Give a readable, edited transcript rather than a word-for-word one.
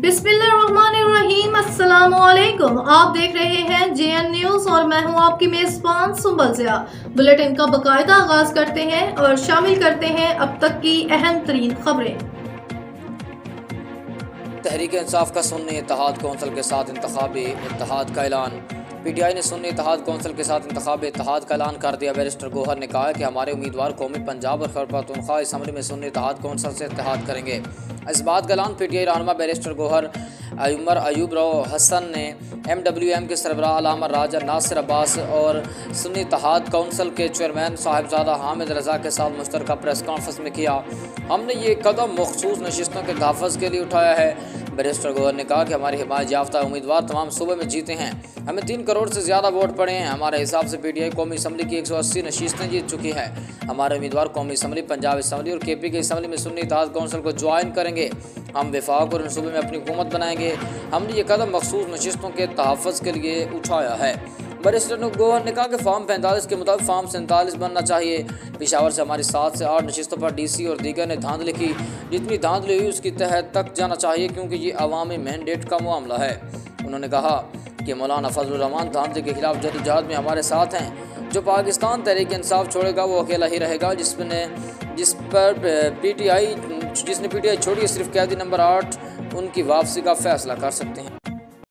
बिस्मिल्लाहिर्रहमानिर्रहीम। अस्सलामुअलैकुम। आप देख रहे हैं JN न्यूज और मैं हूं आपकी मेजबान सुंबल ज़िया। बुलेटिन का बाकायदा आगाज करते हैं और शामिल करते हैं अब तक की अहम तरीन खबरें। तहरीक इंसाफ का सुन्नी इत्तेहाद कौंसिल के साथ इंतखाबी इत्तेहाद का ऐलान। PTI ने सुन्नी इत्तेहाद कौंसिल के साथ इंतखाबी इत्तेहाद का ऐलान कर दिया। बैरिस्टर गौहर ने कहा कि हमारे उम्मीदवार कौमी पंजाब और खैबर पख्तूनख्वा असम्बली में सुन्नी इत्तेहाद कौंसिल से इत्तेहाद करेंगे। इस बात का ऐलान PTI रहनुमा बैरिस्टर गौहर उमर अयूब रो हसन ने MWM के सरबराह अल्लामा राजा नासिर अब्बास और सुन्नी इत्तेहाद कौंसिल के चेयरमैन साहिबजादा हामिद रज़ा के साथ मुश्तरका प्रेस कॉन्फ्रेंस में किया। हमने ये कदम मखसूस नशिस्तों के तहफ़्फ़ुज़ के लिए उठाया है। बैरिस्टर गौहर ने कहा कि हमारे हिमायत याफ्ता उम्मीदवार तमाम सूबे में जीते हैं। हमें 3 करोड़ से ज़्यादा वोट पड़े हैं। हमारे हिसाब से PTI कौमी असम्बली की 180 नशिस्तें जीत चुकी है। हमारे उम्मीदवार कौमी असम्बली, पंजाब असम्बली और KP की असम्बली में सुन्नी इत्तेहाद कौंसिल को ज्वाइन करेंगे। हम वफाक और इन सूबे में अपनी हुकूमत बनाएंगे। हमने ये कदम मखसूस नशिस्तों के तहफ़्फ़ुज़ के लिए उठाया है। बैरिस्टर गौहर ने कहा कि फार्म 45 के मुताबिक फार्म 47 बनना चाहिए। पेशावर से हमारी 7 से 8 नशिस्तों पर DC और दीगर ने धांधली की। जितनी धांधली हुई उसकी तह तक जाना चाहिए क्योंकि ये अवामी मैंडेट का मामला है। उन्होंने कहा कि मौलाना फजलुर रहमान धांधली के खिलाफ जदोजहद में हमारे साथ हैं। जो पाकिस्तान तहरीक इंसाफ छोड़ेगा वो अकेला ही रहेगा। जिसने PTI छोड़ी है सिर्फ कैदी नंबर 8 उनकी वापसी का फैसला कर सकते हैं।